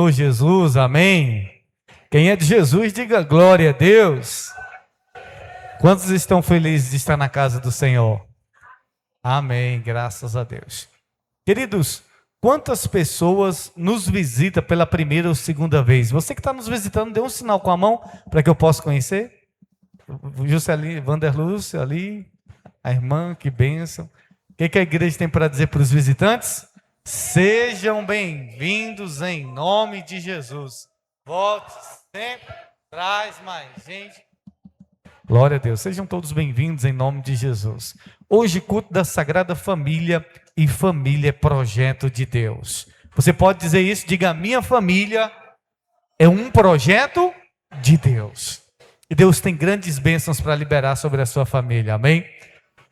Senhor Jesus, amém. Quem é de Jesus, diga glória a Deus. Quantos estão felizes de estar na casa do Senhor? Amém, graças a Deus. Queridos, quantas pessoas nos visitam pela primeira ou segunda vez? Você que está nos visitando, dê um sinal com a mão para que eu possa conhecer. Juscelino, Vanderlúcia ali, a irmã, que bênção. O que a igreja tem para dizer para os visitantes? Sejam bem-vindos em nome de Jesus. Volte sempre, traz mais gente. Glória a Deus, sejam todos bem-vindos em nome de Jesus. Hoje, culto da Sagrada Família, e família é projeto de Deus. Você pode dizer isso? Diga, minha família é um projeto de Deus. E Deus tem grandes bênçãos para liberar sobre a sua família, amém?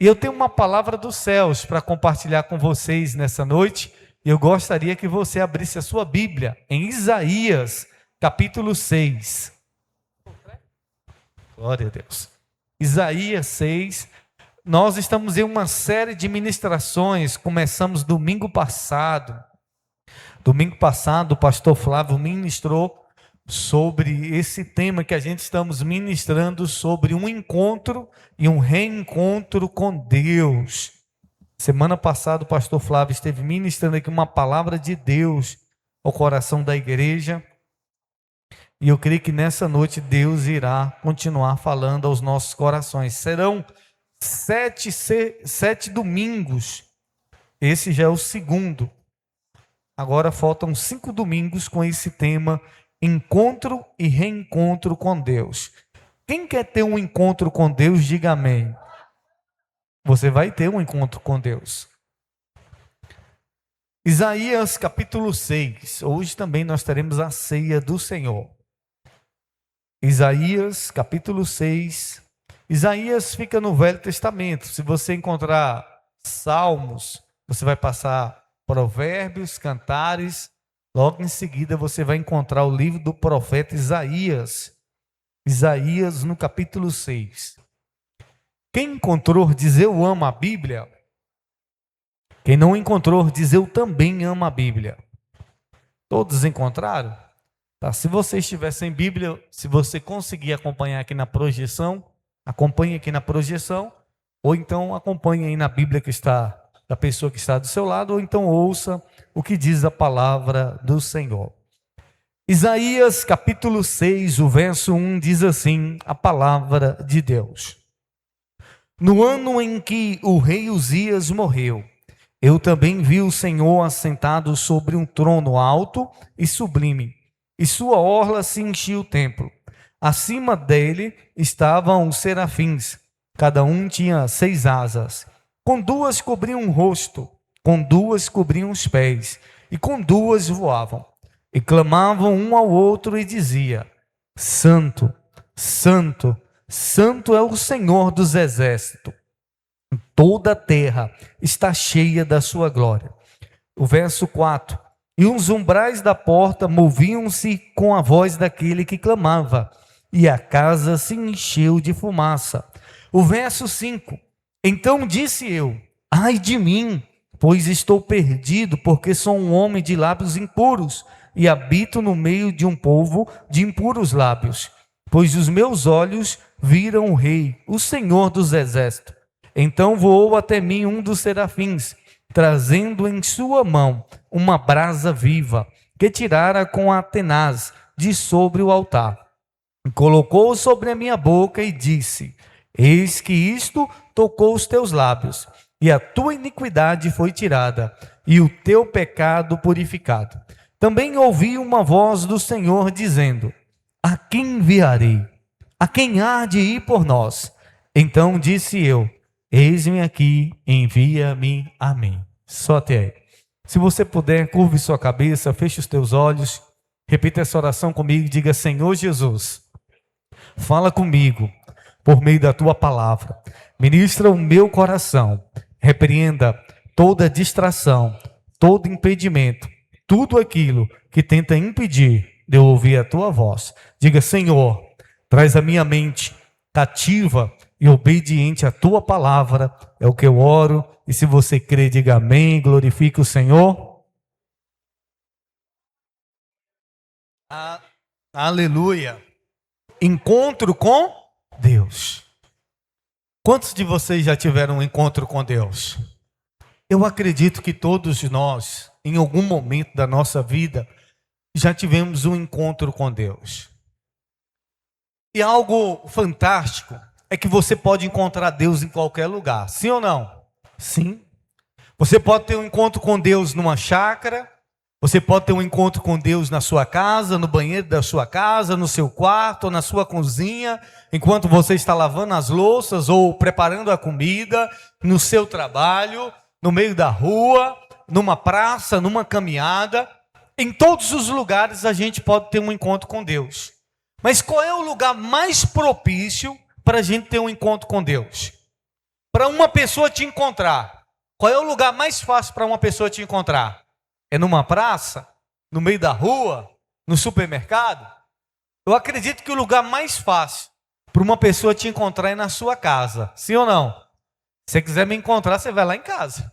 E eu tenho uma palavra dos céus para compartilhar com vocês nessa noite. E eu gostaria que você abrisse a sua Bíblia em Isaías, capítulo 6. Glória a Deus. Isaías 6. Nós estamos em uma série de ministrações. Começamos domingo passado. Domingo passado, o pastor Flávio ministrou sobre esse tema que a gente estamos ministrando, sobre um encontro e um reencontro com Deus. Semana passada o pastor Flávio esteve ministrando aqui uma palavra de Deus ao coração da igreja. E eu creio que nessa noite Deus irá continuar falando aos nossos corações. Serão sete domingos. Esse já é o segundo. Agora faltam 5 domingos com esse tema, encontro e reencontro com Deus. Quem quer ter um encontro com Deus, diga amém. Você vai ter um encontro com Deus. Isaías capítulo 6. Hoje também nós teremos a ceia do Senhor. Isaías capítulo 6. Isaías fica no Velho Testamento. Se você encontrar Salmos, você vai passar Provérbios, Cantares. Logo em seguida você vai encontrar o livro do profeta Isaías. Isaías no capítulo 6. Quem encontrou, diz eu amo a Bíblia. Quem não encontrou, diz eu também amo a Bíblia. Todos encontraram? Tá, se você estiver sem Bíblia, se você conseguir acompanhar aqui na projeção, acompanhe aqui na projeção, ou então acompanhe aí na Bíblia que está, da pessoa que está do seu lado, ou então ouça o que diz a palavra do Senhor. Isaías capítulo 6, o verso 1 diz assim, a palavra de Deus. No ano em que o rei Uzias morreu, eu também vi o Senhor assentado sobre um trono alto e sublime, e sua orla se enchia o templo. Acima dele estavam os serafins, cada um tinha 6 asas. Com 2 cobriam o rosto, com 2 cobriam os pés, e com 2 voavam. E clamavam um ao outro e dizia, Santo, Santo, Santo é o Senhor dos exércitos. Toda a terra está cheia da sua glória. O verso 4. E os umbrais da porta moviam-se com a voz daquele que clamava, e a casa se encheu de fumaça. O verso 5. Então disse eu, ai de mim, pois estou perdido, porque sou um homem de lábios impuros, e habito no meio de um povo de impuros lábios. Pois os meus olhos viram o Rei, o Senhor dos exércitos. Então voou até mim um dos serafins, trazendo em sua mão uma brasa viva, que tirara com a tenaz de sobre o altar. Colocou sobre a minha boca e disse, eis que isto tocou os teus lábios, e a tua iniquidade foi tirada, e o teu pecado purificado. Também ouvi uma voz do Senhor dizendo, a quem enviarei? A quem há de ir por nós? Então disse eu, eis-me aqui, envia-me a mim. Só até aí. Se você puder, curve sua cabeça, feche os teus olhos, repita essa oração comigo e diga, Senhor Jesus, fala comigo por meio da tua palavra. Ministra o meu coração, repreenda toda distração, todo impedimento, tudo aquilo que tenta impedir de eu ouvir a tua voz. Diga, Senhor, traz a minha mente cativa e obediente à tua palavra. É o que eu oro. E se você crê, diga amém, glorifique o Senhor. Ah, aleluia. Encontro com Deus. Quantos de vocês já tiveram um encontro com Deus? Eu acredito que todos nós, em algum momento da nossa vida, já tivemos um encontro com Deus. E algo fantástico é que você pode encontrar Deus em qualquer lugar. Sim ou não? Sim. Você pode ter um encontro com Deus numa chácara. Você pode ter um encontro com Deus na sua casa, no banheiro da sua casa, no seu quarto, ou na sua cozinha, enquanto você está lavando as louças ou preparando a comida, no seu trabalho, no meio da rua, numa praça, numa caminhada. Em todos os lugares a gente pode ter um encontro com Deus. Mas qual é o lugar mais propício para a gente ter um encontro com Deus? Para uma pessoa te encontrar. Qual é o lugar mais fácil para uma pessoa te encontrar? É numa praça? No meio da rua? No supermercado? Eu acredito que o lugar mais fácil para uma pessoa te encontrar é na sua casa. Sim ou não? Se você quiser me encontrar, você vai lá em casa.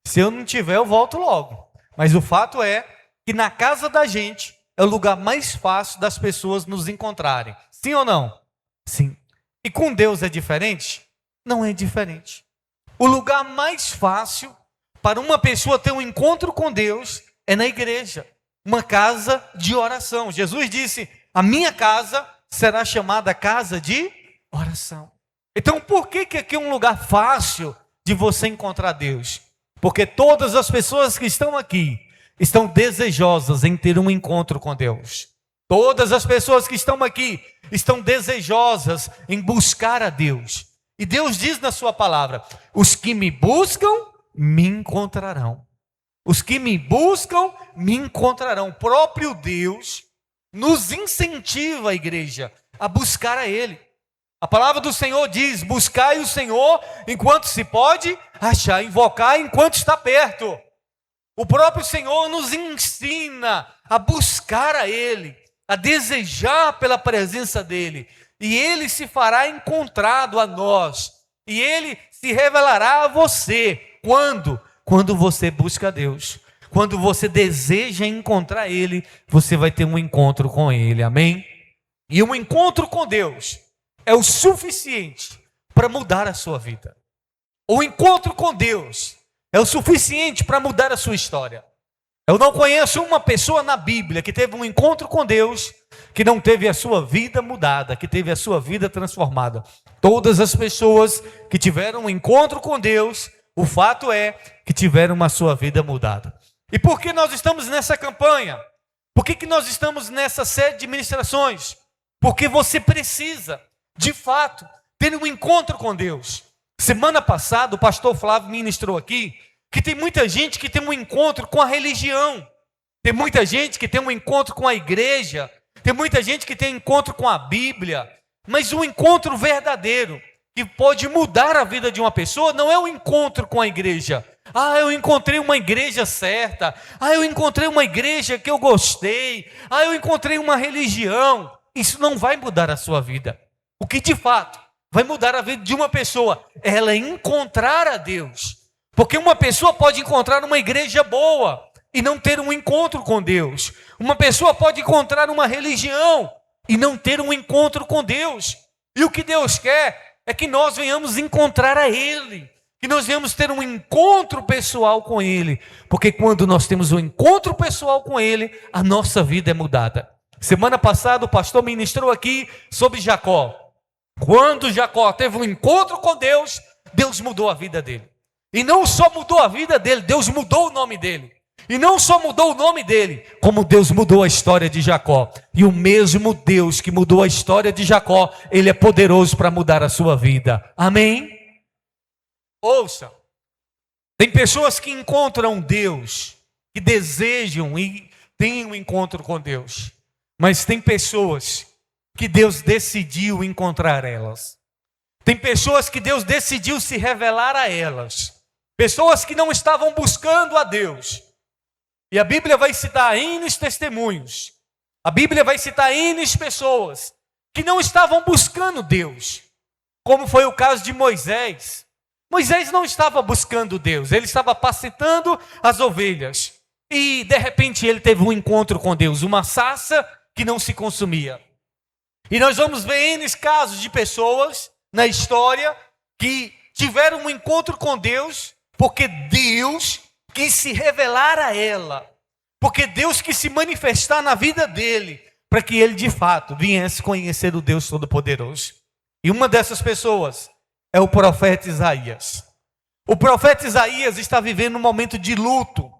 Se eu não tiver, eu volto logo. Mas o fato é que na casa da gente é o lugar mais fácil das pessoas nos encontrarem. Sim ou não? Sim. E com Deus é diferente? Não é diferente. O lugar mais fácil para uma pessoa ter um encontro com Deus é na igreja, uma casa de oração. Jesus disse: a minha casa será chamada casa de oração. Então por que aqui é um lugar fácil de você encontrar Deus? Porque todas as pessoas que estão aqui estão desejosas em ter um encontro com Deus. Todas as pessoas que estão aqui estão desejosas em buscar a Deus. E Deus diz na sua palavra: os que me buscam, me encontrarão. Os que me buscam, me encontrarão. O próprio Deus nos incentiva, a igreja, a buscar a Ele. A palavra do Senhor diz: buscai o Senhor enquanto se pode achar, invocar enquanto está perto. O próprio Senhor nos ensina a buscar a Ele, a desejar pela presença dEle. E Ele se fará encontrado a nós. E Ele se revelará a você. Quando? Quando você busca a Deus. Quando você deseja encontrar Ele, você vai ter um encontro com Ele. Amém? E um encontro com Deus é o suficiente para mudar a sua vida. O encontro com Deus é o suficiente para mudar a sua história. Eu não conheço uma pessoa na Bíblia que teve um encontro com Deus que não teve a sua vida mudada, que teve a sua vida transformada. Todas as pessoas que tiveram um encontro com Deus, o fato é que tiveram a sua vida mudada. E por que nós estamos nessa campanha? Por que nós estamos nessa série de ministrações? Porque você precisa, de fato, ter um encontro com Deus. Semana passada o pastor Flávio ministrou aqui que tem muita gente que tem um encontro com a religião. Tem muita gente que tem um encontro com a igreja. Tem muita gente que tem encontro com a Bíblia. Mas um encontro verdadeiro que pode mudar a vida de uma pessoa não é o encontro com a igreja. Ah, eu encontrei uma igreja certa. Ah, eu encontrei uma igreja que eu gostei. Ah, eu encontrei uma religião. Isso não vai mudar a sua vida. O que de fato vai mudar a vida de uma pessoa é ela encontrar a Deus. Porque uma pessoa pode encontrar uma igreja boa e não ter um encontro com Deus. Uma pessoa pode encontrar uma religião e não ter um encontro com Deus. E o que Deus quer é que nós venhamos encontrar a Ele, que nós venhamos ter um encontro pessoal com Ele. Porque quando nós temos um encontro pessoal com Ele, a nossa vida é mudada. Semana passada o pastor ministrou aqui sobre Jacó. Quando Jacó teve um encontro com Deus, Deus mudou a vida dele. E não só mudou a vida dele, Deus mudou o nome dele. E não só mudou o nome dele, como Deus mudou a história de Jacó. E o mesmo Deus que mudou a história de Jacó, Ele é poderoso para mudar a sua vida. Amém? Ouça, tem pessoas que encontram Deus, que desejam e têm um encontro com Deus. Mas tem pessoas que Deus decidiu encontrar elas. Tem pessoas que Deus decidiu se revelar a elas. Pessoas que não estavam buscando a Deus. E a Bíblia vai citar N testemunhos. A Bíblia vai citar N pessoas que não estavam buscando Deus. Como foi o caso de Moisés. Moisés não estava buscando Deus. Ele estava apacentando as ovelhas. E de repente ele teve um encontro com Deus. Uma sarça que não se consumia. E nós vamos ver N casos de pessoas na história que tiveram um encontro com Deus, porque Deus quis se revelar a ela, porque Deus quis se manifestar na vida dele, para que ele de fato viesse conhecer o Deus Todo-Poderoso. E uma dessas pessoas é o profeta Isaías. O profeta Isaías está vivendo um momento de luto.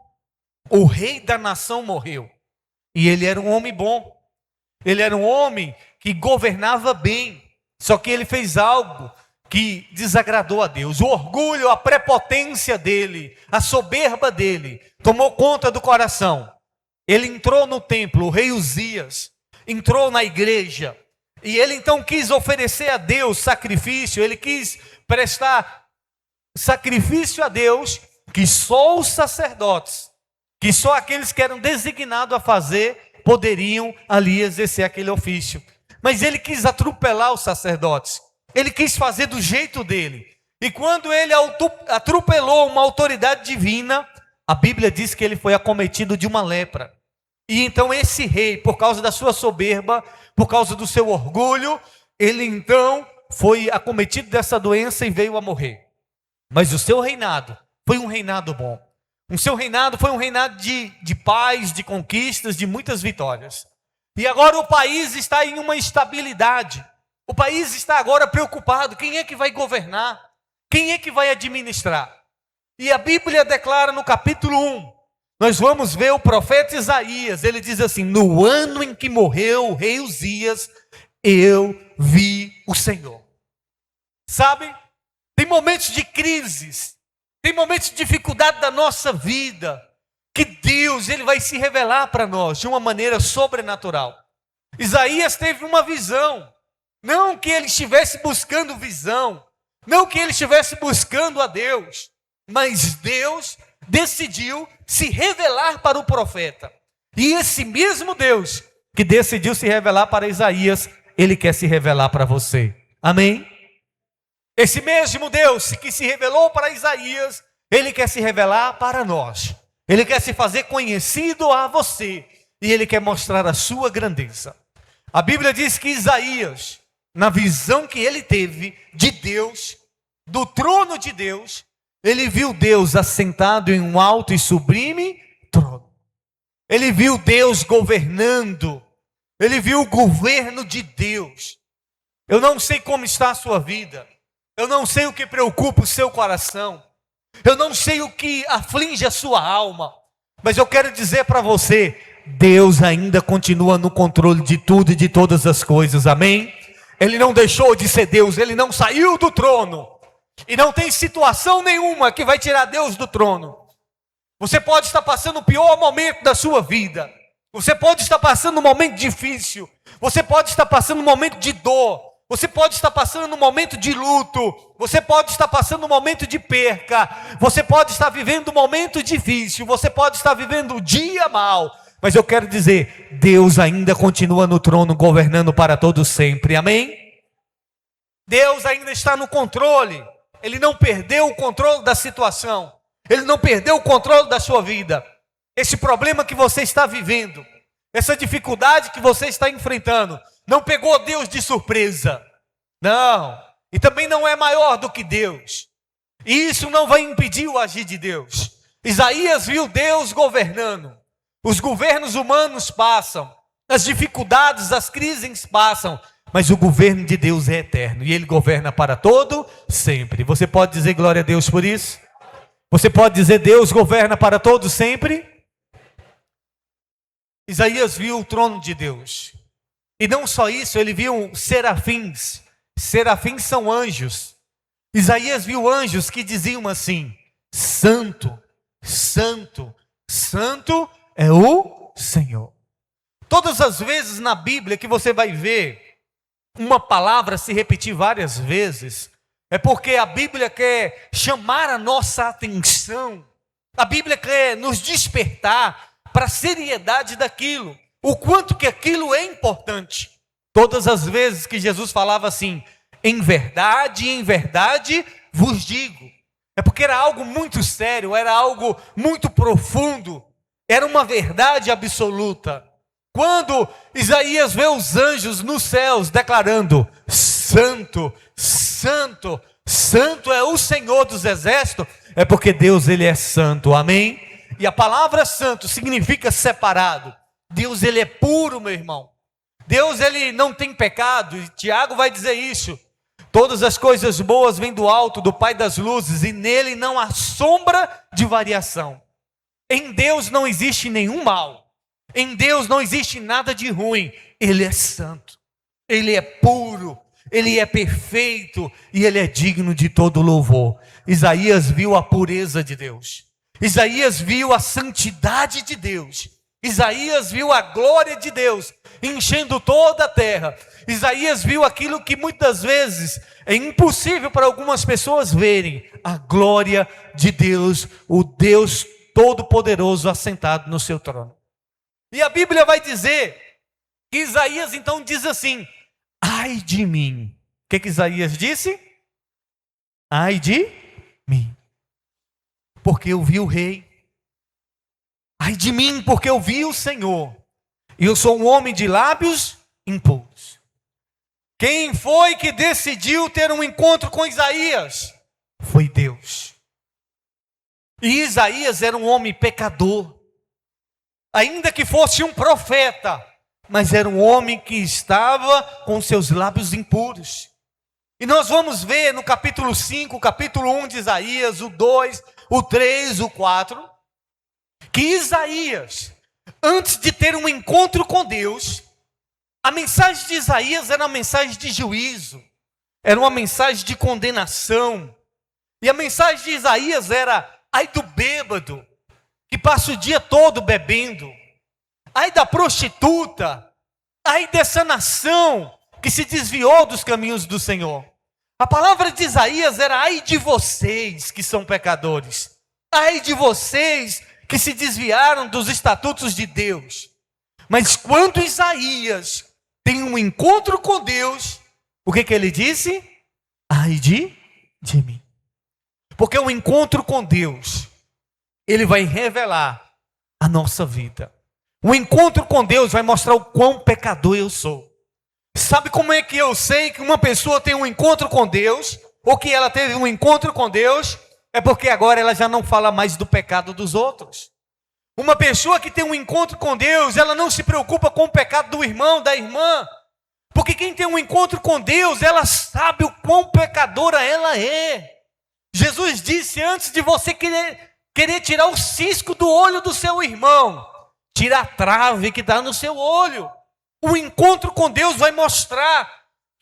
O rei da nação morreu. E ele era um homem bom. Ele era um homem que governava bem. Só que ele fez algo que desagradou a Deus. O orgulho, a prepotência dele, a soberba dele, tomou conta do coração. Ele entrou no templo, o rei Uzias, entrou na igreja. E ele então quis oferecer a Deus sacrifício. Ele quis prestar sacrifício a Deus, que só os sacerdotes, que só aqueles que eram designados a fazer, poderiam ali exercer aquele ofício. Mas ele quis atropelar os sacerdotes. Ele quis fazer do jeito dele. E quando ele atropelou uma autoridade divina, a Bíblia diz que ele foi acometido de uma lepra. E então esse rei, por causa da sua soberba, por causa do seu orgulho, ele então foi acometido dessa doença e veio a morrer. Mas o seu reinado foi um reinado bom. O seu reinado foi um reinado de paz, de conquistas, de muitas vitórias. E agora o país está em uma estabilidade. O país está agora preocupado. Quem é que vai governar? Quem é que vai administrar? E a Bíblia declara no capítulo 1, nós vamos ver o profeta Isaías. Ele diz assim: no ano em que morreu o rei Uzias, eu vi o Senhor. Sabe? Tem momentos de crises, tem momentos de dificuldade da nossa vida, que Deus ele vai se revelar para nós de uma maneira sobrenatural. Isaías teve uma visão, não que ele estivesse buscando visão, não que ele estivesse buscando a Deus, mas Deus decidiu se revelar para o profeta. E esse mesmo Deus que decidiu se revelar para Isaías, ele quer se revelar para você. Amém? Esse mesmo Deus que se revelou para Isaías, ele quer se revelar para nós. Ele quer se fazer conhecido a você. E ele quer mostrar a sua grandeza. A Bíblia diz que Isaías, na visão que ele teve de Deus, do trono de Deus, ele viu Deus assentado em um alto e sublime trono. Ele viu Deus governando. Ele viu o governo de Deus. Eu não sei como está a sua vida. Eu não sei o que preocupa o seu coração. Eu não sei o que aflige a sua alma. Mas eu quero dizer para você, Deus ainda continua no controle de tudo e de todas as coisas. Amém? Ele não deixou de ser Deus. Ele não saiu do trono. E não tem situação nenhuma que vai tirar Deus do trono. Você pode estar passando o pior momento da sua vida. Você pode estar passando um momento difícil. Você pode estar passando um momento de dor. Você pode estar passando um momento de luto. Você pode estar passando um momento de perca. Você pode estar vivendo um momento difícil. Você pode estar vivendo um dia mal. Mas eu quero dizer, Deus ainda continua no trono, governando para todos sempre. Amém? Deus ainda está no controle. Ele não perdeu o controle da situação. Ele não perdeu o controle da sua vida. Esse problema que você está vivendo, essa dificuldade que você está enfrentando, não pegou Deus de surpresa. Não. E também não é maior do que Deus. E isso não vai impedir o agir de Deus. Isaías viu Deus governando. Os governos humanos passam. As dificuldades, as crises passam. Mas o governo de Deus é eterno. E Ele governa para todo sempre. Você pode dizer glória a Deus por isso? Você pode dizer Deus governa para todo sempre? Isaías viu o trono de Deus. E não só isso, ele viu serafins. Serafins são anjos. Isaías viu anjos que diziam assim: Santo, Santo, Santo é o Senhor. Todas as vezes na Bíblia que você vai ver uma palavra se repetir várias vezes, é porque a Bíblia quer chamar a nossa atenção. A Bíblia quer nos despertar para a seriedade daquilo. O quanto que aquilo é importante. Todas as vezes que Jesus falava assim, em verdade vos digo. É porque era algo muito sério, era algo muito profundo. Era uma verdade absoluta. Quando Isaías vê os anjos nos céus declarando: Santo, Santo, Santo é o Senhor dos exércitos, é porque Deus, ele é santo, amém? E a palavra santo significa separado. Deus, ele é puro, meu irmão. Deus, ele não tem pecado, e Tiago vai dizer isso. Todas as coisas boas vêm do alto, do Pai das luzes, e nele não há sombra de variação. Em Deus não existe nenhum mal. Em Deus não existe nada de ruim. Ele é santo, ele é puro, ele é perfeito e ele é digno de todo louvor. Isaías viu a pureza de Deus. Isaías viu a santidade de Deus. Isaías viu a glória de Deus enchendo toda a terra. Isaías viu aquilo que muitas vezes é impossível para algumas pessoas verem: a glória de Deus, o Deus Todo-Poderoso assentado no seu trono. E a Bíblia vai dizer que Isaías então diz assim: ai de mim. O que Isaías disse? Ai de mim, porque eu vi o rei. Ai de mim, porque eu vi o Senhor. E eu sou um homem de lábios impuros. Quem foi que decidiu ter um encontro com Isaías? Foi Deus. E Isaías era um homem pecador. Ainda que fosse um profeta, mas era um homem que estava com seus lábios impuros. E nós vamos ver no capítulo 5, capítulo 1 de Isaías, o 2, o 3, o 4, que Isaías, antes de ter um encontro com Deus, a mensagem de Isaías era uma mensagem de juízo, era uma mensagem de condenação. E a mensagem de Isaías era: ai do bêbado, que passa o dia todo bebendo. Ai da prostituta. Ai dessa nação que se desviou dos caminhos do Senhor. A palavra de Isaías era: ai de vocês que são pecadores. Ai de vocês que se desviaram dos estatutos de Deus. Mas quando Isaías tem um encontro com Deus, o que ele disse? Ai de mim. Porque o encontro com Deus, ele vai revelar a nossa vida. O encontro com Deus vai mostrar o quão pecador eu sou. Sabe como é que eu sei que uma pessoa tem um encontro com Deus, ou que ela teve um encontro com Deus? É porque agora ela já não fala mais do pecado dos outros. Uma pessoa que tem um encontro com Deus, ela não se preocupa com o pecado do irmão, da irmã. Porque quem tem um encontro com Deus, ela sabe o quão pecadora ela é. Jesus disse: antes de você querer tirar o cisco do olho do seu irmão, tira a trave que está no seu olho. O encontro com Deus vai mostrar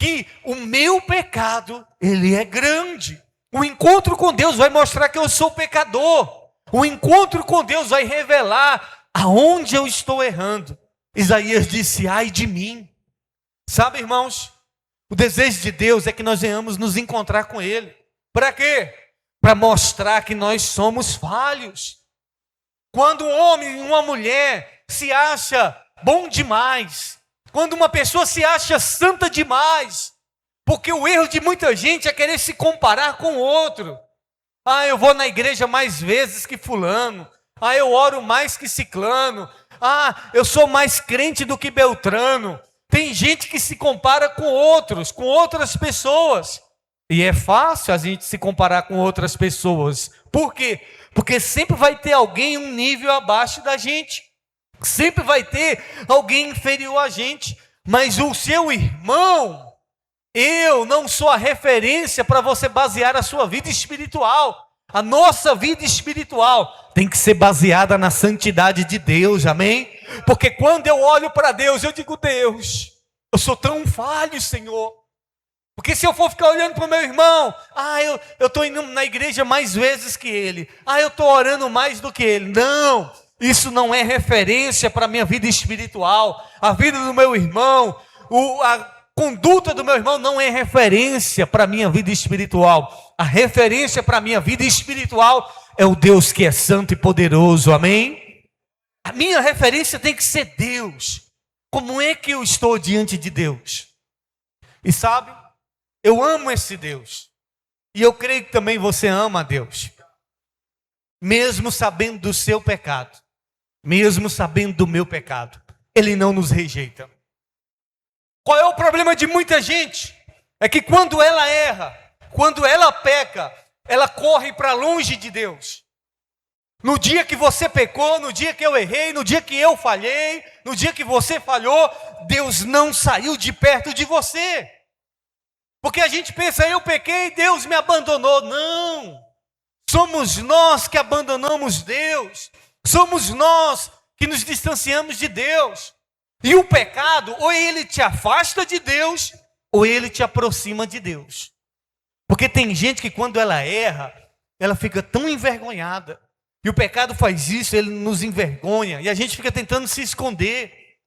que o meu pecado, ele é grande. O encontro com Deus vai mostrar que eu sou pecador. O encontro com Deus vai revelar aonde eu estou errando. Isaías disse: ai de mim. Sabe, irmãos, o desejo de Deus é que nós venhamos nos encontrar com Ele. Para quê? Para mostrar que nós somos falhos. Quando um homem e uma mulher se acha bom demais, quando uma pessoa se acha santa demais, porque o erro de muita gente é querer se comparar com o outro. Ah, eu vou na igreja mais vezes que fulano. Ah, eu oro mais que ciclano. Ah, eu sou mais crente do que Beltrano. Tem gente que se compara com outros, com outras pessoas. E é fácil a gente se comparar com outras pessoas. Por quê? Porque sempre vai ter alguém um nível abaixo da gente. Sempre vai ter alguém inferior a gente. Mas o seu irmão, eu não sou a referência para você basear a sua vida espiritual. A nossa vida espiritual tem que ser baseada na santidade de Deus, amém? Porque quando eu olho para Deus, eu digo: Deus, eu sou tão falho, Senhor. Porque se eu for ficar olhando para o meu irmão, eu estou indo na igreja mais vezes que ele. Eu estou orando mais do que ele. Não, isso não é referência para a minha vida espiritual. A vida do meu irmão, a conduta do meu irmão não é referência para a minha vida espiritual. A referência para a minha vida espiritual é o Deus que é santo e poderoso, amém? A minha referência tem que ser Deus. Como é que eu estou diante de Deus? E sabe, eu amo esse Deus. E eu creio que também você ama a Deus. Mesmo sabendo do seu pecado. Mesmo sabendo do meu pecado. Ele não nos rejeita. Qual é o problema de muita gente? É que quando ela erra, quando ela peca, ela corre para longe de Deus. No dia que você pecou, no dia que eu errei, no dia que eu falhei, no dia que você falhou, Deus não saiu de perto de você. Porque a gente pensa, eu pequei, Deus me abandonou. Não! Somos nós que abandonamos Deus. Somos nós que nos distanciamos de Deus. E o pecado, ou ele te afasta de Deus, ou ele te aproxima de Deus. Porque tem gente que quando ela erra, ela fica tão envergonhada. E o pecado faz isso, ele nos envergonha. E a gente fica tentando se esconder.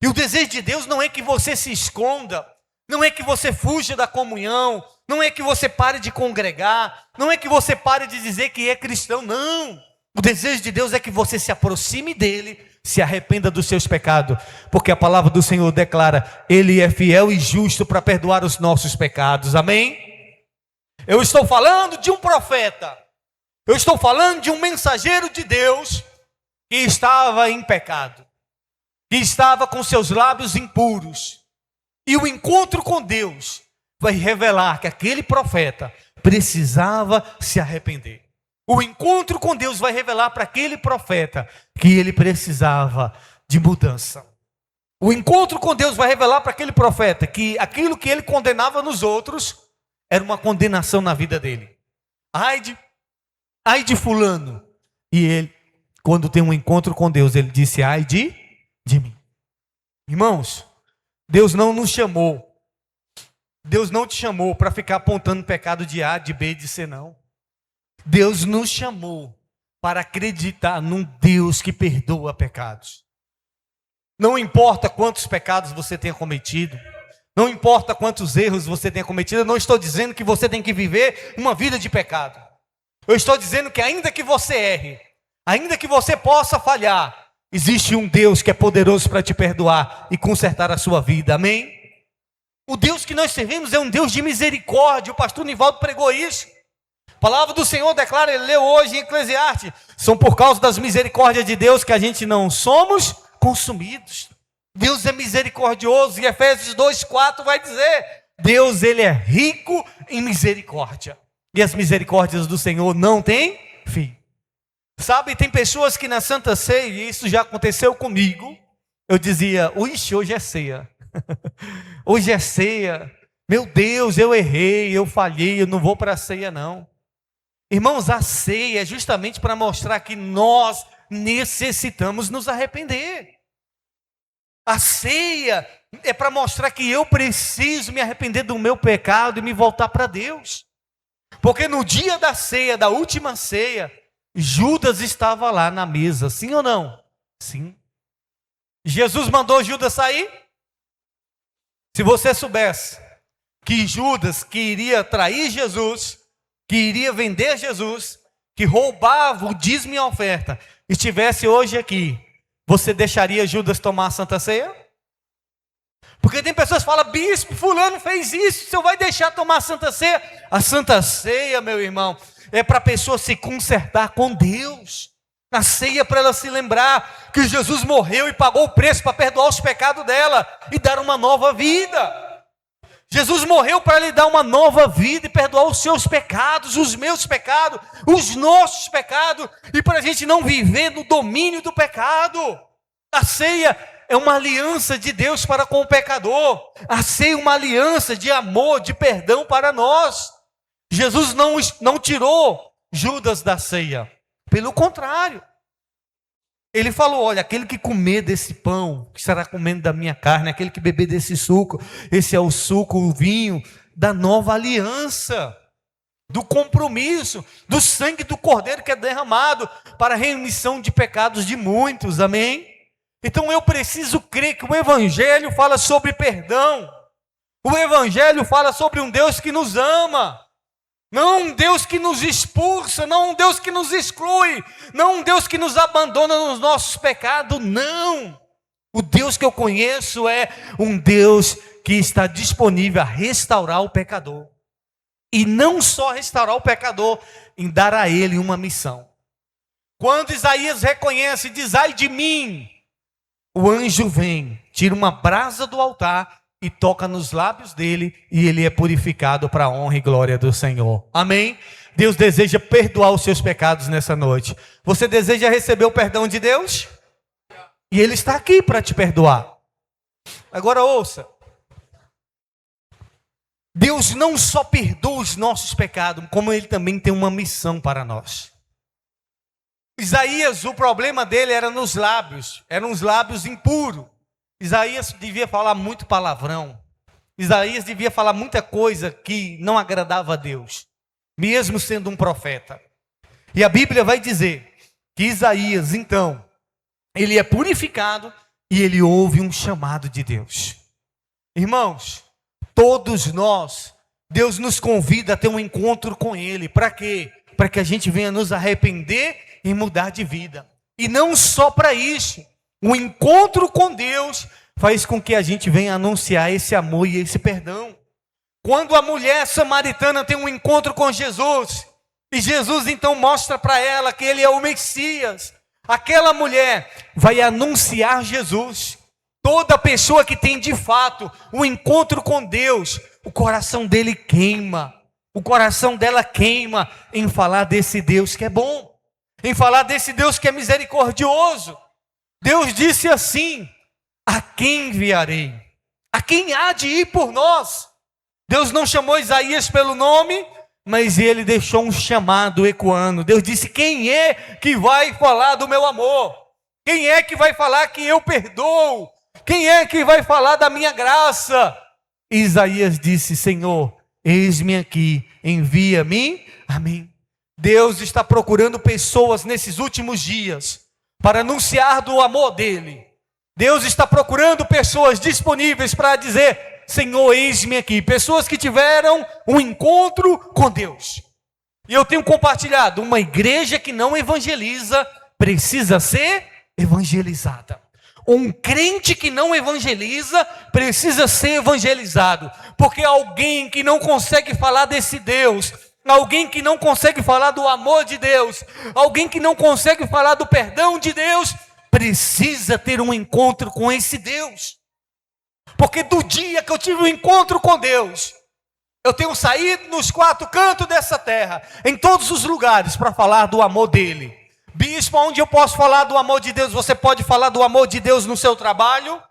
E o desejo de Deus não é que você se esconda. Não é que você fuja da comunhão. Não é que você pare de congregar. Não é que você pare de dizer que é cristão. Não. O desejo de Deus é que você se aproxime dele, se arrependa dos seus pecados. Porque a palavra do Senhor declara, ele é fiel e justo para perdoar os nossos pecados. Amém? Eu estou falando de um profeta. Eu estou falando de um mensageiro de Deus que estava em pecado, que estava com seus lábios impuros. E o encontro com Deus vai revelar que aquele profeta precisava se arrepender. O encontro com Deus vai revelar para aquele profeta que ele precisava de mudança. O encontro com Deus vai revelar para aquele profeta que aquilo que ele condenava nos outros era uma condenação na vida dele. Ai de fulano. E ele, quando tem um encontro com Deus, ele disse, ai de mim. Irmãos, Deus não nos chamou. Deus não te chamou para ficar apontando pecado de A, de B, de C, não. Deus nos chamou para acreditar num Deus que perdoa pecados. Não importa quantos pecados você tenha cometido. Não importa quantos erros você tenha cometido. Eu não estou dizendo que você tem que viver uma vida de pecado. Eu estou dizendo que ainda que você erre, ainda que você possa falhar, existe um Deus que é poderoso para te perdoar e consertar a sua vida, amém? O Deus que nós servimos é um Deus de misericórdia, o pastor Nivaldo pregou isso. A palavra do Senhor declara, ele leu hoje em Eclesiastes, são por causa das misericórdias de Deus que a gente não somos consumidos. Deus é misericordioso, e Efésios 2:4 vai dizer, Deus ele é rico em misericórdia. E as misericórdias do Senhor não têm fim. Sabe, tem pessoas que na Santa Ceia, e isso já aconteceu comigo, eu dizia, hoje é ceia. Hoje é ceia. Meu Deus, eu errei, eu falhei, eu não vou para a ceia não. Irmãos, a ceia é justamente para mostrar que nós necessitamos nos arrepender. A ceia é para mostrar que eu preciso me arrepender do meu pecado e me voltar para Deus. Porque no dia da ceia, da última ceia, Judas estava lá na mesa, sim ou não? Sim. Jesus mandou Judas sair? Se você soubesse que Judas, que iria trair Jesus, que iria vender Jesus, que roubava o dízimo e a oferta, estivesse hoje aqui, você deixaria Judas tomar a Santa Ceia? Porque tem pessoas que falam, bispo, fulano fez isso, o senhor vai deixar tomar a Santa Ceia? A Santa Ceia, meu irmão, é para a pessoa se consertar com Deus. A ceia é para ela se lembrar que Jesus morreu e pagou o preço para perdoar os pecados dela e dar uma nova vida. Jesus morreu para lhe dar uma nova vida e perdoar os seus pecados, os meus pecados, os nossos pecados, e para a gente não viver no domínio do pecado. A ceia é uma aliança de Deus para com o pecador. A ceia é uma aliança de amor, de perdão para nós. Jesus não tirou Judas da ceia. Pelo contrário. Ele falou, olha, aquele que comer desse pão, que estará comendo da minha carne, aquele que beber desse suco, esse é o suco, o vinho da nova aliança, do compromisso, do sangue do Cordeiro que é derramado para a remissão de pecados de muitos, amém? Então eu preciso crer que o Evangelho fala sobre perdão, o Evangelho fala sobre um Deus que nos ama, não um Deus que nos expulsa, não um Deus que nos exclui, não um Deus que nos abandona nos nossos pecados, não. O Deus que eu conheço é um Deus que está disponível a restaurar o pecador. E não só restaurar o pecador, em dar a ele uma missão. Quando Isaías reconhece e diz, ai de mim, o anjo vem, tira uma brasa do altar e toca nos lábios dele, e ele é purificado para a honra e glória do Senhor. Amém? Deus deseja perdoar os seus pecados nessa noite. Você deseja receber o perdão de Deus? E Ele está aqui para te perdoar. Agora ouça. Deus não só perdoa os nossos pecados, como Ele também tem uma missão para nós. Isaías, o problema dele era nos lábios. Eram os lábios impuros. Isaías devia falar muito palavrão. Isaías devia falar muita coisa que não agradava a Deus, mesmo sendo um profeta. E a Bíblia vai dizer que Isaías, então, ele é purificado e ele ouve um chamado de Deus. Irmãos, todos nós, Deus nos convida a ter um encontro com Ele. Para quê? Para que a gente venha nos arrepender e mudar de vida. E não só para isso. O encontro com Deus faz com que a gente venha anunciar esse amor e esse perdão. Quando a mulher samaritana tem um encontro com Jesus, e Jesus então mostra para ela que Ele é o Messias, aquela mulher vai anunciar Jesus. Toda pessoa que tem de fato um encontro com Deus, o coração dele queima, o coração dela queima em falar desse Deus que é bom, em falar desse Deus que é misericordioso. Deus disse assim: a quem enviarei? A quem há de ir por nós? Deus não chamou Isaías pelo nome, mas ele deixou um chamado ecoando. Deus disse: quem é que vai falar do meu amor? Quem é que vai falar que eu perdoo? Quem é que vai falar da minha graça? E Isaías disse: Senhor, eis-me aqui, envia-me a mim. Deus está procurando pessoas nesses últimos dias para anunciar do amor dele. Deus está procurando pessoas disponíveis para dizer: Senhor, eis-me aqui. Pessoas que tiveram um encontro com Deus. E eu tenho compartilhado, uma igreja que não evangeliza precisa ser evangelizada. Um crente que não evangeliza precisa ser evangelizado. Porque alguém que não consegue falar desse Deus, alguém que não consegue falar do amor de Deus, alguém que não consegue falar do perdão de Deus, precisa ter um encontro com esse Deus. Porque do dia que eu tive um encontro com Deus, eu tenho saído nos quatro cantos dessa terra, em todos os lugares, para falar do amor dele. Bispo, onde eu posso falar do amor de Deus? Você pode falar do amor de Deus no seu trabalho,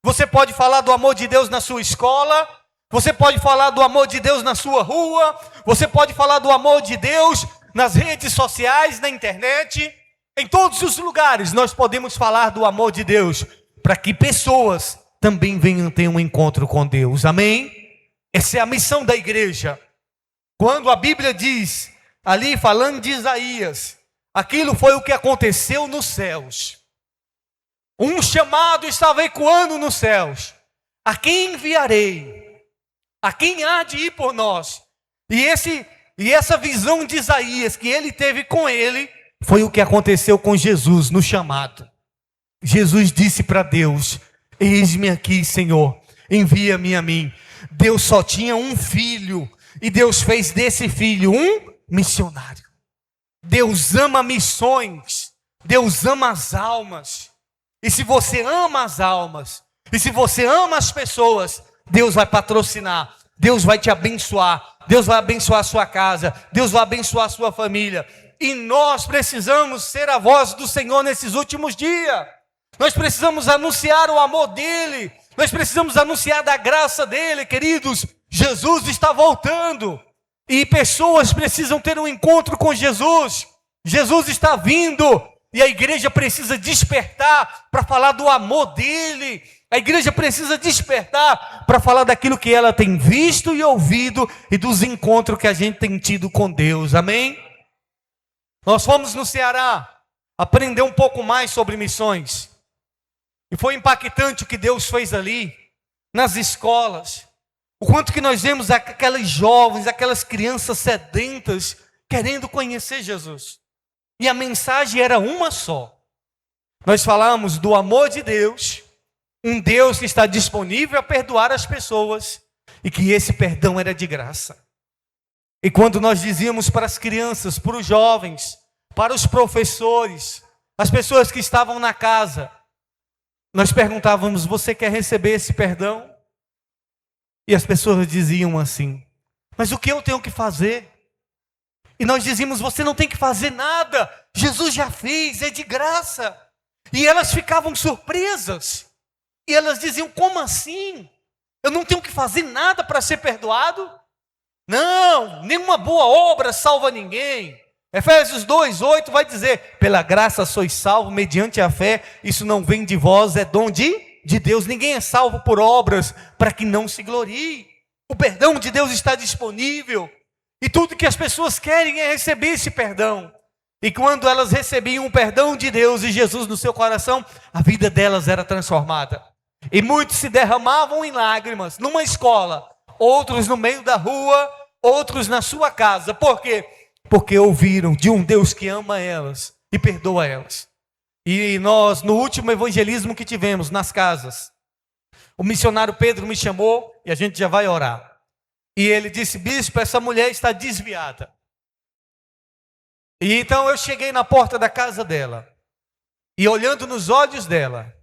você pode falar do amor de Deus na sua escola, você pode falar do amor de Deus na sua rua, você pode falar do amor de Deus nas redes sociais, na internet. Em todos os lugares nós podemos falar do amor de Deus, para que pessoas também venham ter um encontro com Deus. Amém? Essa é a missão da igreja. Quando a Bíblia diz, ali falando de Isaías, aquilo foi o que aconteceu nos céus. Um chamado estava ecoando nos céus: a quem enviarei? A quem há de ir por nós? E essa visão de Isaías que ele teve com ele, foi o que aconteceu com Jesus no chamado. Jesus disse para Deus: eis-me aqui, Senhor, envia-me a mim. Deus só tinha um filho, e Deus fez desse filho um missionário. Deus ama missões, Deus ama as almas. E se você ama as almas, e se você ama as pessoas, Deus vai patrocinar, Deus vai te abençoar, Deus vai abençoar a sua casa, Deus vai abençoar a sua família. E nós precisamos ser a voz do Senhor nesses últimos dias. Nós precisamos anunciar o amor dele, nós precisamos anunciar da graça dele, queridos. Jesus está voltando. E pessoas precisam ter um encontro com Jesus. Jesus está vindo. E a igreja precisa despertar para falar do amor dele. A igreja precisa despertar para falar daquilo que ela tem visto e ouvido, e dos encontros que a gente tem tido com Deus. Amém? Nós fomos no Ceará aprender um pouco mais sobre missões. E foi impactante o que Deus fez ali, nas escolas. O quanto que nós vemos aquelas jovens, aquelas crianças sedentas, querendo conhecer Jesus. E a mensagem era uma só. Nós falamos do amor de Deus, um Deus que está disponível a perdoar as pessoas, e que esse perdão era de graça. E quando nós dizíamos para as crianças, para os jovens, para os professores, as pessoas que estavam na casa, Nós perguntávamos: você quer receber esse perdão? E as pessoas diziam assim: mas o que eu tenho que fazer? E nós dizíamos: você não tem que fazer nada, Jesus já fez, é de graça. E elas ficavam surpresas. E elas diziam: como assim? Eu não tenho que fazer nada para ser perdoado? Não, nenhuma boa obra salva ninguém. Efésios 2:8 vai dizer: pela graça sois salvos mediante a fé, isso não vem de vós, é dom de Deus. Ninguém é salvo por obras para que não se glorie. O perdão de Deus está disponível, e tudo que as pessoas querem é receber esse perdão. E quando elas recebiam o perdão de Deus e Jesus no seu coração, a vida delas era transformada. E muitos se derramavam em lágrimas numa escola, outros no meio da rua, outros na sua casa. Por quê? Porque ouviram de um Deus que ama elas e perdoa elas. E nós, no último evangelismo que tivemos nas casas, o missionário Pedro me chamou e a gente já vai orar. E ele disse: bispo, essa mulher está desviada. E então eu cheguei na porta da casa dela e, olhando nos olhos dela,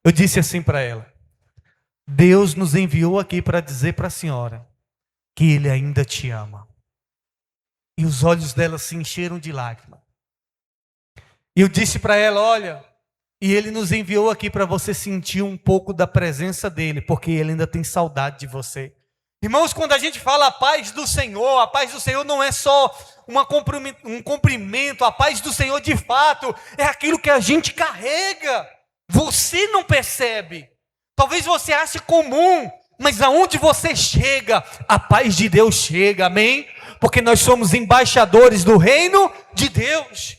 eu disse assim para ela: Deus nos enviou aqui para dizer para a senhora que Ele ainda te ama. E os olhos dela se encheram de lágrimas. E eu disse para ela: olha, e Ele nos enviou aqui para você sentir um pouco da presença dEle, porque Ele ainda tem saudade de você. Irmãos, quando a gente fala a paz do Senhor não é só um cumprimento. A paz do Senhor de fato é aquilo que a gente carrega. Você não percebe. Talvez você ache comum, mas aonde você chega, a paz de Deus chega, amém? Porque nós somos embaixadores do reino de Deus.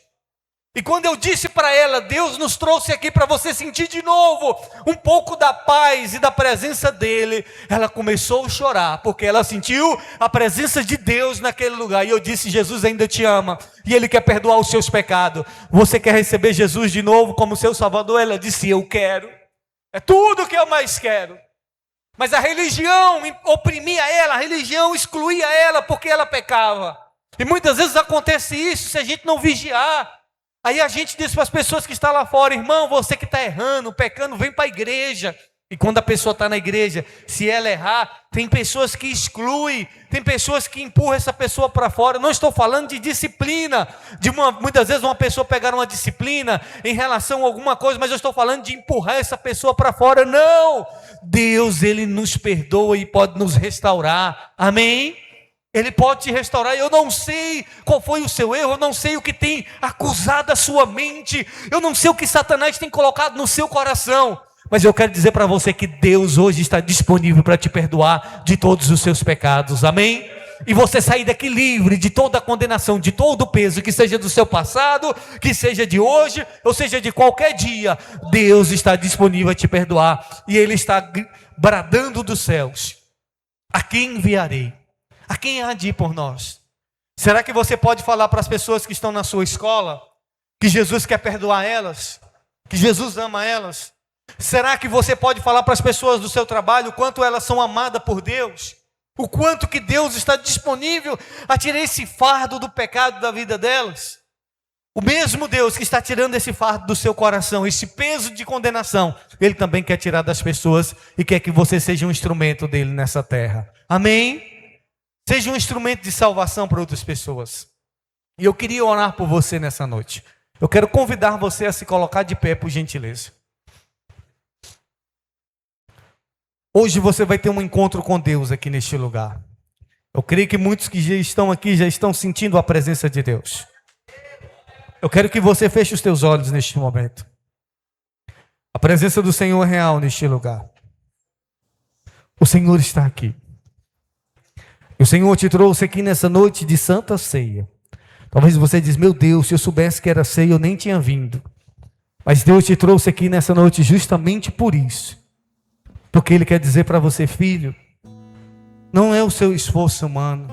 E quando eu disse para ela: Deus nos trouxe aqui para você sentir de novo um pouco da paz e da presença dEle, ela começou a chorar, porque ela sentiu a presença de Deus naquele lugar. E eu disse: Jesus ainda te ama, e Ele quer perdoar os seus pecados. Você quer receber Jesus de novo como seu Salvador? Ela disse: eu quero, é tudo que eu mais quero. Mas a religião oprimia ela, a religião excluía ela, porque ela pecava. E muitas vezes acontece isso se a gente não vigiar. Aí a gente diz para as pessoas que estão lá fora: irmão, você que está errando, pecando, vem para a igreja. E quando a pessoa está na igreja, se ela errar, tem pessoas que excluem, tem pessoas que empurram essa pessoa para fora. Não estou falando de disciplina, muitas vezes uma pessoa pegar uma disciplina em relação a alguma coisa, mas eu estou falando de empurrar essa pessoa para fora. Não! Deus, Ele nos perdoa e pode nos restaurar, amém? Ele pode te restaurar. Eu não sei qual foi o seu erro, eu não sei o que tem acusado a sua mente, eu não sei o que Satanás tem colocado no seu coração, mas eu quero dizer para você que Deus hoje está disponível para te perdoar de todos os seus pecados, amém? E você sair daqui livre de toda a condenação, de todo o peso, que seja do seu passado, que seja de hoje, ou seja de qualquer dia. Deus está disponível a te perdoar, e Ele está bradando dos céus: a quem enviarei? A quem há de ir por nós? Será que você pode falar para as pessoas que estão na sua escola que Jesus quer perdoar elas? Que Jesus ama elas? Será que você pode falar para as pessoas do seu trabalho o quanto elas são amadas por Deus? O quanto que Deus está disponível a tirar esse fardo do pecado da vida delas? O mesmo Deus que está tirando esse fardo do seu coração, esse peso de condenação, Ele também quer tirar das pessoas e quer que você seja um instrumento dEle nessa terra. Amém? Seja um instrumento de salvação para outras pessoas. E eu queria orar por você nessa noite. Eu quero convidar você a se colocar de pé, por gentileza. Hoje você vai ter um encontro com Deus aqui neste lugar. Eu creio que muitos que já estão aqui já estão sentindo a presença de Deus. Eu quero que você feche os teus olhos neste momento. A presença do Senhor é real neste lugar. O Senhor está aqui. E o Senhor te trouxe aqui nessa noite de Santa Ceia. Talvez você diz: meu Deus, se eu soubesse que era ceia, eu nem tinha vindo. Mas Deus te trouxe aqui nessa noite justamente por isso. Porque Ele quer dizer para você: filho, não é o seu esforço humano.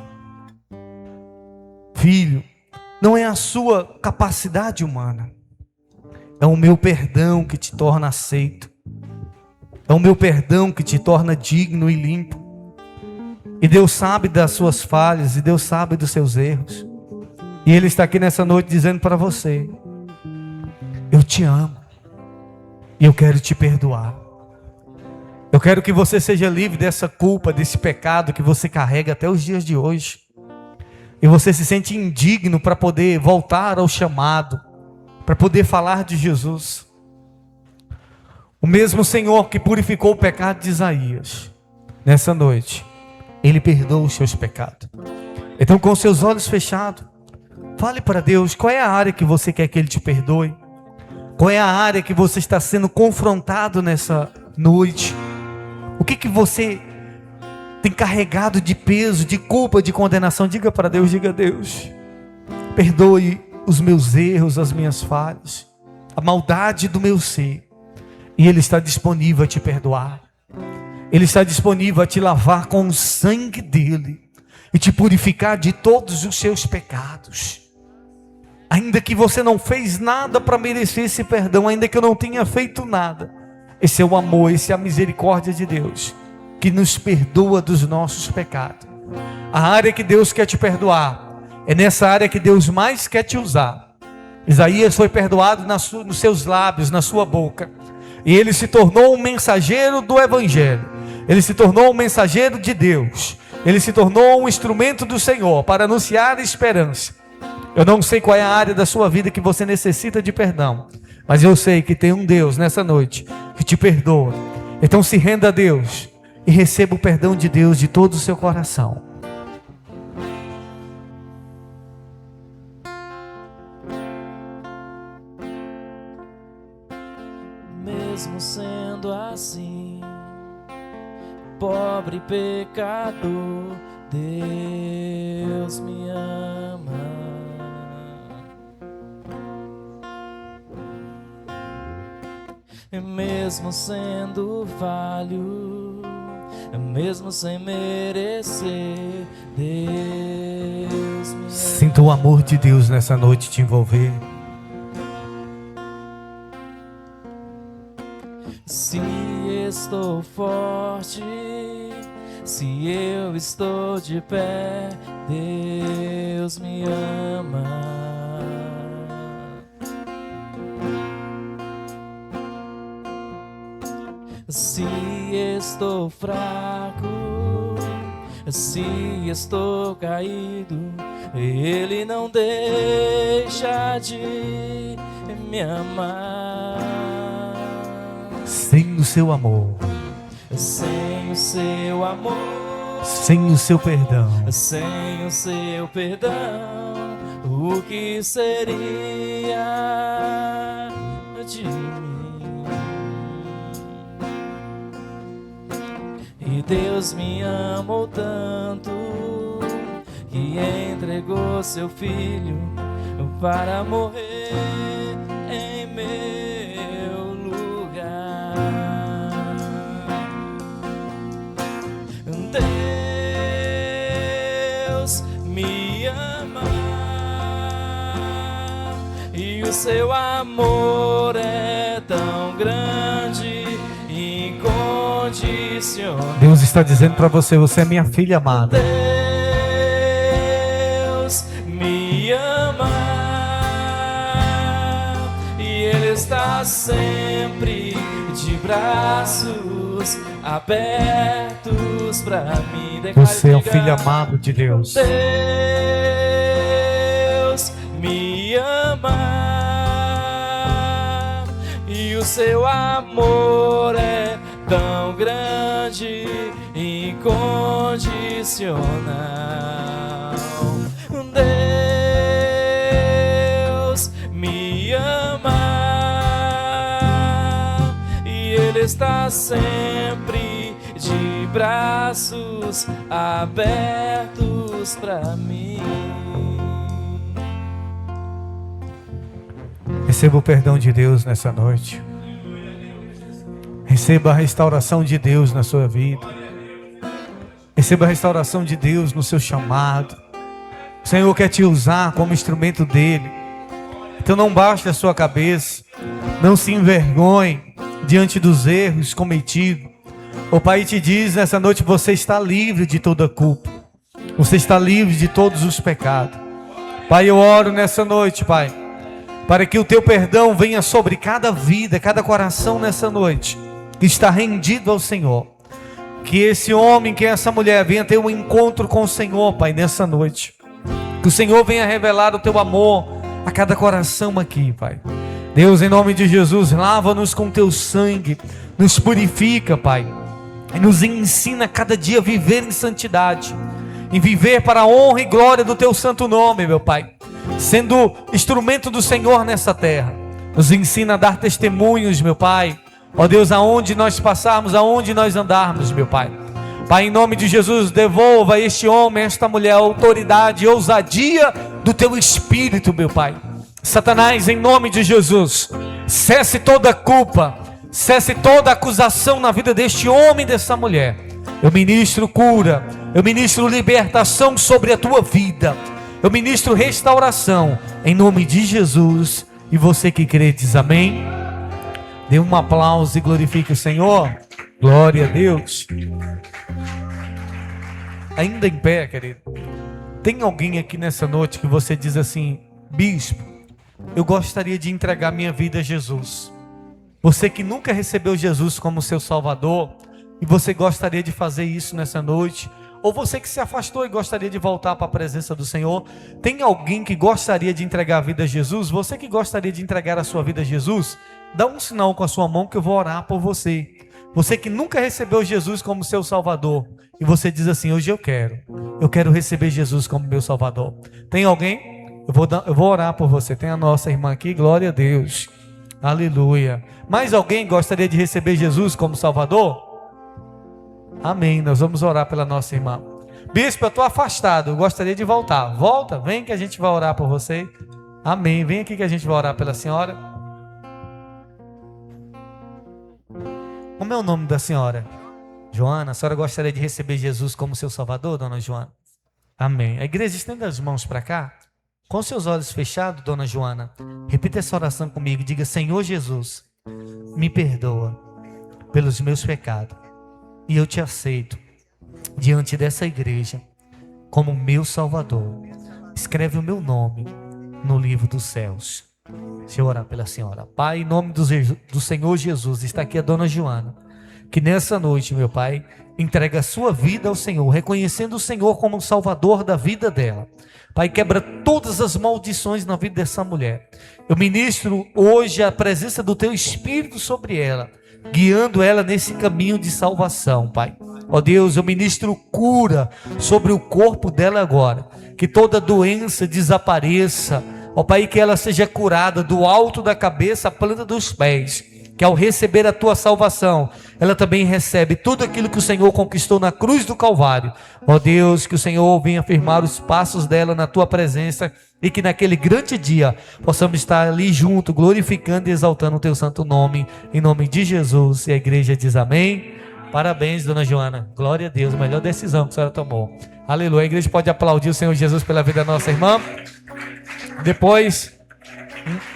Filho, não é a sua capacidade humana. É o meu perdão que te torna aceito. É o meu perdão que te torna digno e limpo. E Deus sabe das suas falhas, e Deus sabe dos seus erros. E Ele está aqui nessa noite dizendo para você: eu te amo. E eu quero te perdoar. Eu quero que você seja livre dessa culpa, desse pecado que você carrega até os dias de hoje. E você se sente indigno para poder voltar ao chamado, para poder falar de Jesus. O mesmo Senhor que purificou o pecado de Isaías, nessa noite, Ele perdoa os seus pecados. Então, com seus olhos fechados, fale para Deus qual é a área que você quer que Ele te perdoe. Qual é a área que você está sendo confrontado nessa noite. O que você tem carregado de peso, de culpa, de condenação? Diga para Deus, diga a Deus, perdoe os meus erros, as minhas falhas, a maldade do meu ser. E Ele está disponível a te perdoar. Ele está disponível a te lavar com o sangue dEle e te purificar de todos os seus pecados. Ainda que você não fez nada para merecer esse perdão, ainda que eu não tenha feito nada, esse é o amor, esse é a misericórdia de Deus, que nos perdoa dos nossos pecados. A área que Deus quer te perdoar, é nessa área que Deus mais quer te usar. Isaías foi perdoado nos seus lábios, na sua boca, e ele se tornou um mensageiro do Evangelho, ele se tornou um mensageiro de Deus, ele se tornou um instrumento do Senhor, para anunciar a esperança. Eu não sei qual é a área da sua vida que você necessita de perdão, mas eu sei que tem um Deus nessa noite que te perdoa. Então se renda a Deus e receba o perdão de Deus de todo o seu coração. Mesmo sendo assim, pobre pecador, Deus me ama. Mesmo sendo falho, mesmo sem merecer, Deus me ama. Sinta o amor de Deus nessa noite te envolver. Se estou forte, se eu estou de pé, Deus me ama. Se estou fraco, se estou caído, Ele não deixa de me amar. Sem o seu amor, sem o seu amor, sem o seu perdão, sem o seu perdão, o que seria de mim? E Deus me amou tanto que entregou seu filho para morrer em meu lugar. Deus me ama e o seu amor é tão grande, incondicional. Deus está dizendo para você, você é minha filha amada. Deus me ama e Ele está sempre de braços abertos para mim. Você é um filho amado de Deus. Deus me ama e o seu amor é tão grande, incondicional. Deus me ama e Ele está sempre de braços abertos para mim. Receba o perdão de Deus nessa noite. Receba a restauração de Deus na sua vida. Receba a restauração de Deus no seu chamado. O Senhor quer te usar como instrumento dEle. Então não baixe a sua cabeça. Não se envergonhe diante dos erros cometidos. O Pai te diz nessa noite, você está livre de toda culpa. Você está livre de todos os pecados. Pai, eu oro nessa noite, Pai, para que o teu perdão venha sobre cada vida, cada coração nessa noite, que está rendido ao Senhor. Que esse homem, que essa mulher venha ter um encontro com o Senhor, Pai, nessa noite. Que o Senhor venha revelar o teu amor a cada coração aqui, Pai. Deus, em nome de Jesus, lava-nos com teu sangue, nos purifica, Pai, e nos ensina cada dia a viver em santidade, em viver para a honra e glória do teu santo nome, meu Pai, sendo instrumento do Senhor nessa terra. Nos ensina a dar testemunhos, meu Pai, ó Deus, aonde nós passarmos, aonde nós andarmos, meu Pai. Pai, em nome de Jesus, devolva a este homem, a esta mulher, a autoridade e ousadia do teu Espírito, meu Pai. Satanás, em nome de Jesus, cesse toda culpa, cesse toda acusação na vida deste homem e dessa mulher. Eu ministro cura, eu ministro libertação sobre a tua vida, eu ministro restauração, em nome de Jesus. E você que crê diz amém. Dê um aplauso e glorifique o Senhor. Glória a Deus. Ainda em pé, querido, tem alguém aqui nessa noite que você diz assim: bispo, eu gostaria de entregar minha vida a Jesus. Você que nunca recebeu Jesus como seu Salvador, e você gostaria de fazer isso nessa noite, ou você que se afastou e gostaria de voltar para a presença do Senhor, tem alguém que gostaria de entregar a vida a Jesus? Você que gostaria de entregar a sua vida a Jesus, dá um sinal com a sua mão que eu vou orar por você. Você que nunca recebeu Jesus como seu Salvador, e você diz assim: hoje eu quero receber Jesus como meu Salvador. Tem alguém? Eu vou orar por você. Tem a nossa irmã aqui, glória a Deus, aleluia. Mais alguém gostaria de receber Jesus como Salvador? Amém, nós vamos orar pela nossa irmã. Bispo, eu estou afastado, eu gostaria de voltar. Volta, vem que a gente vai orar por você. Amém, vem aqui que a gente vai orar pela senhora. Como é o nome da senhora? Joana, a senhora gostaria de receber Jesus como seu Salvador, dona Joana? Amém. A igreja estende as mãos para cá. Com seus olhos fechados, dona Joana, repita essa oração comigo. Diga: Senhor Jesus, me perdoa pelos meus pecados, e eu te aceito diante dessa igreja como meu Salvador. Escreve o meu nome no livro dos céus. Deixa eu orar pela senhora. Pai, em nome do Senhor Jesus, está aqui a dona Joana, que nessa noite, meu Pai, entrega a sua vida ao Senhor, reconhecendo o Senhor como o Salvador da vida dela. Pai, quebra todas as maldições na vida dessa mulher. Eu ministro hoje a presença do teu Espírito sobre ela, guiando ela nesse caminho de salvação, Pai. Ó Deus, eu ministro cura sobre o corpo dela agora, que toda doença desapareça. Ó Pai, que ela seja curada do alto da cabeça à planta dos pés, que ao receber a tua salvação, ela também recebe tudo aquilo que o Senhor conquistou na cruz do Calvário. Ó Deus, que o Senhor venha afirmar os passos dela na tua presença, e que naquele grande dia possamos estar ali junto, glorificando e exaltando o teu santo nome, em nome de Jesus. E a igreja diz amém. Parabéns, dona Joana, glória a Deus, a melhor decisão que a senhora tomou. Aleluia. A igreja pode aplaudir o Senhor Jesus pela vida da nossa irmã. Depois,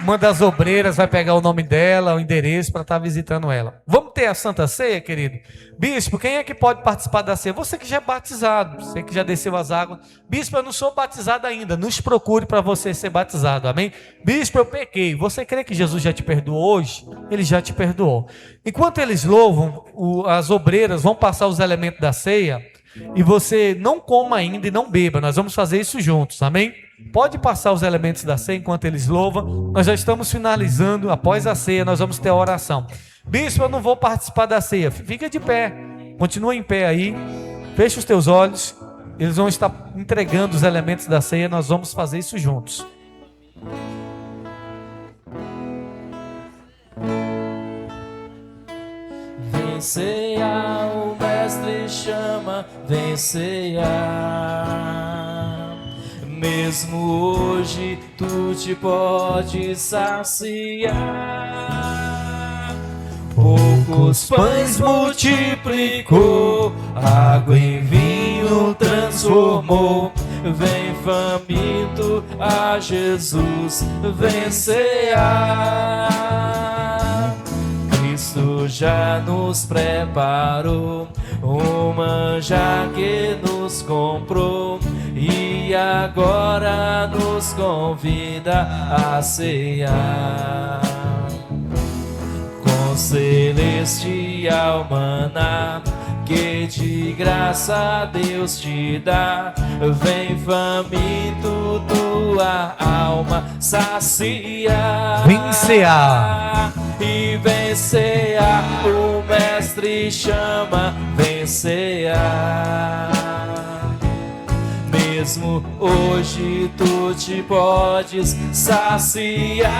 uma das obreiras vai pegar o nome dela, o endereço, para estar visitando ela. Vamos ter a Santa Ceia, querido? Bispo, quem é que pode participar da ceia? Você que já é batizado, você que já desceu as águas. Bispo, eu não sou batizado ainda. Nos procure para você ser batizado, amém? Bispo, eu pequei. Você crê que Jesus já te perdoou hoje? Ele já te perdoou. Enquanto eles louvam, as obreiras vão passar os elementos da ceia, e você não coma ainda e não beba. Nós vamos fazer isso juntos, amém? Pode passar os elementos da ceia enquanto eles louvam. Nós já estamos finalizando. Após a ceia nós vamos ter a oração. Bispo, eu não vou participar da ceia. Fica de pé, continua em pé aí, fecha os teus olhos. Eles vão estar entregando os elementos da ceia. Nós vamos fazer isso juntos. Vem ceia, o mestre chama, vem ceia. Mesmo hoje tu te podes saciar. Poucos pães multiplicou, água em vinho transformou. Vem faminto a Jesus, vem cear. Cristo já nos preparou um manjar que nos comprou, e agora nos convida a cear. Com celestial maná que de graça Deus te dá, vem faminto tua alma saciar. Vem cear. E vem cear, o mestre chama, vem cear. Mesmo hoje tu te podes saciar.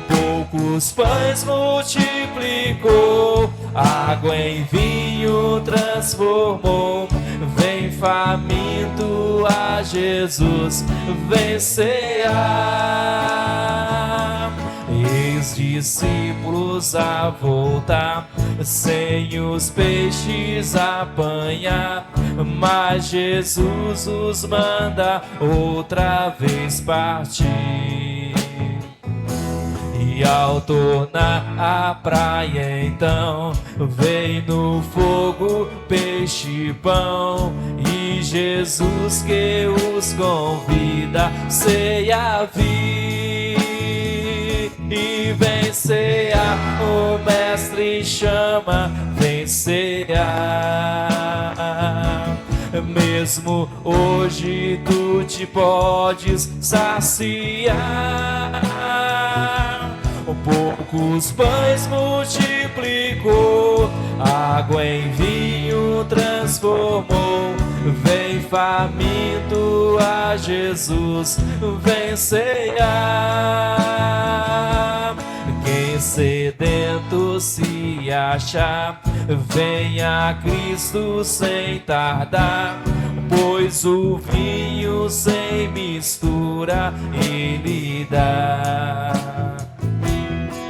Poucos pães multiplicou, água em vinho transformou. Vem faminto a Jesus, vem cear. Eis discípulos a voltar, sem os peixes apanhar, mas Jesus os manda outra vez partir. E ao tornar a praia então, vem no fogo peixe e pão, e Jesus que os convida, ceia vir. E vem cear, o mestre chama, vem cear. Mesmo hoje tu te podes saciar. Poucos pães multiplicou, água em vinho transformou. Vem faminto a Jesus, vem cear. Quem sedento se achar, venha a Cristo sem tardar, pois o vinho sem mistura Ele dá.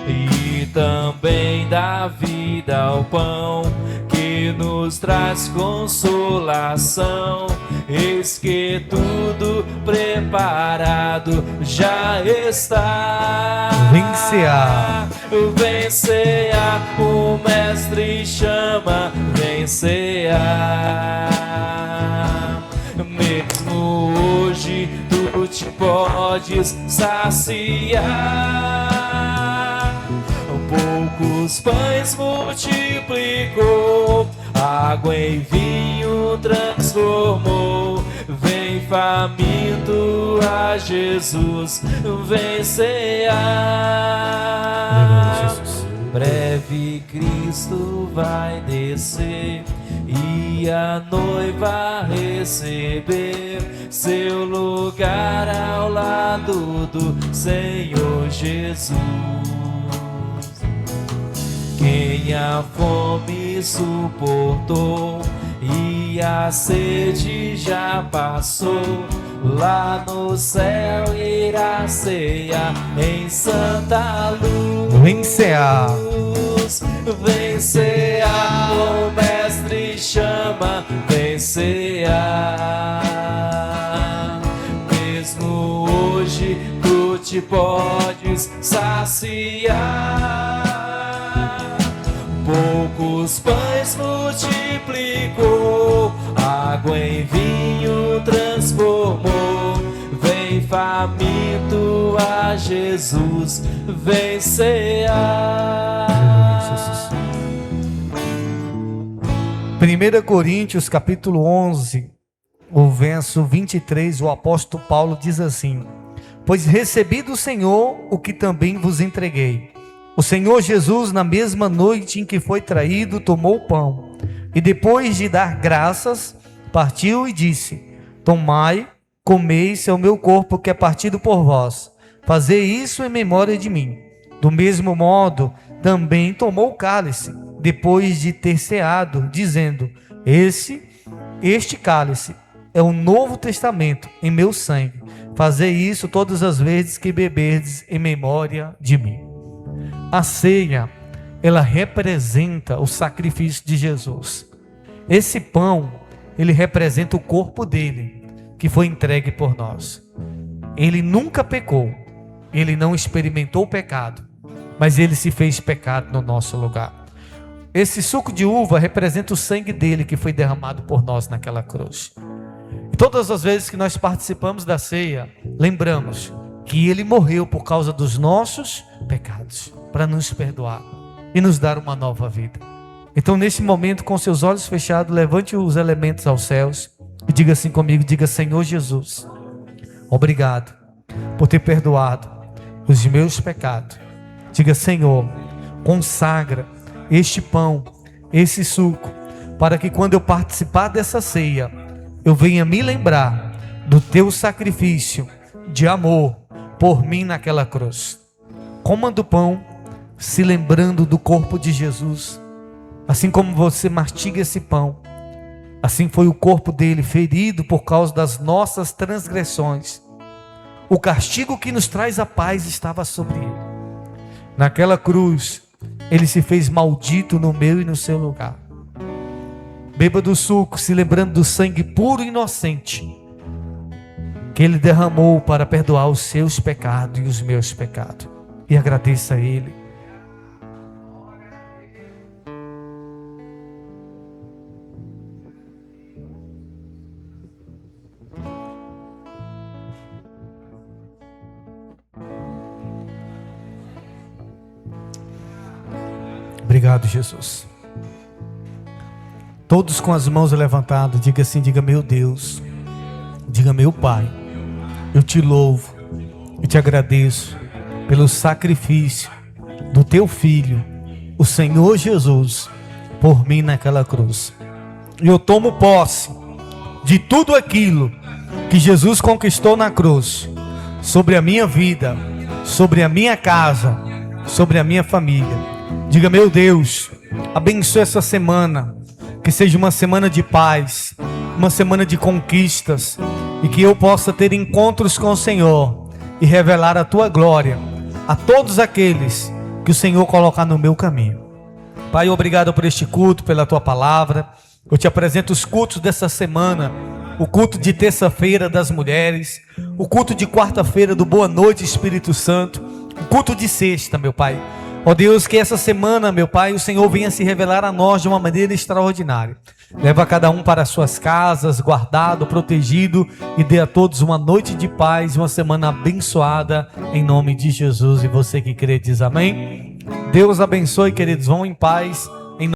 E também dá vida ao pão, que nos traz consolação. Eis que tudo preparado já está. Vem cear. Vem cear, o mestre chama, vem cear. Mesmo hoje tu te podes saciar. Poucos pães multiplicou, água em vinho transformou. Vem faminto a Jesus, vem cear. Breve Cristo vai descer e a noiva receber seu lugar ao lado do Senhor Jesus. Quem a fome suportou e a sede já passou, lá no céu irá cear em santa luz. Vem cear. Vem cear, o mestre chama, vem cear. Mesmo hoje tu te podes saciar. Poucos pães multiplicou, água em vinho transformou. Vem faminto a Jesus, vem cear. 1 Coríntios capítulo 11, o verso 23, o apóstolo Paulo diz assim: pois recebi do Senhor o que também vos entreguei. O Senhor Jesus, na mesma noite em que foi traído, tomou o pão, e depois de dar graças, partiu e disse: tomai, comei, esse é o meu corpo que é partido por vós. Fazei isso em memória de mim. Do mesmo modo, também tomou o cálice, depois de ter ceado, dizendo: este cálice é o novo testamento em meu sangue. Fazei isso todas as vezes que beberdes em memória de mim. A ceia, ela representa o sacrifício de Jesus. Esse pão, ele representa o corpo dele, que foi entregue por nós. Ele nunca pecou, ele não experimentou o pecado, mas ele se fez pecado no nosso lugar. Esse suco de uva representa o sangue dele que foi derramado por nós naquela cruz. Todas as vezes que nós participamos da ceia, lembramos que Ele morreu por causa dos nossos pecados, para nos perdoar e nos dar uma nova vida. Então, nesse momento, com seus olhos fechados, levante os elementos aos céus e diga assim comigo, diga: Senhor Jesus, obrigado por ter perdoado os meus pecados. Diga: Senhor, consagra este pão, esse suco, para que quando eu participar dessa ceia, eu venha me lembrar do teu sacrifício de amor por mim naquela cruz. Coma do pão, se lembrando do corpo de Jesus. Assim como você mastiga esse pão, assim foi o corpo dele ferido por causa das nossas transgressões. O castigo que nos traz a paz estava sobre ele. Naquela cruz, ele se fez maldito no meu e no seu lugar. Beba do suco, se lembrando do sangue puro e inocente que Ele derramou para perdoar os seus pecados e os meus pecados. E agradeça a Ele. Obrigado, Jesus. Todos com as mãos levantadas, diga assim, diga: meu Deus, diga: meu Pai, eu te louvo e te agradeço pelo sacrifício do teu Filho, o Senhor Jesus, por mim naquela cruz. E eu tomo posse de tudo aquilo que Jesus conquistou na cruz, sobre a minha vida, sobre a minha casa, sobre a minha família. Diga: meu Deus, abençoe essa semana, que seja uma semana de paz, uma semana de conquistas, e que eu possa ter encontros com o Senhor e revelar a tua glória a todos aqueles que o Senhor colocar no meu caminho. Pai, obrigado por este culto, pela tua palavra. Eu te apresento os cultos dessa semana: o culto de terça-feira das mulheres, o culto de quarta-feira do Boa Noite Espírito Santo, o culto de sexta, meu Pai. Ó Deus, que essa semana, meu Pai, o Senhor venha se revelar a nós de uma maneira extraordinária. Leva cada um para as suas casas, guardado, protegido, e dê a todos uma noite de paz, uma semana abençoada, em nome de Jesus. E você que crê diz amém. Deus abençoe, queridos, vão em paz.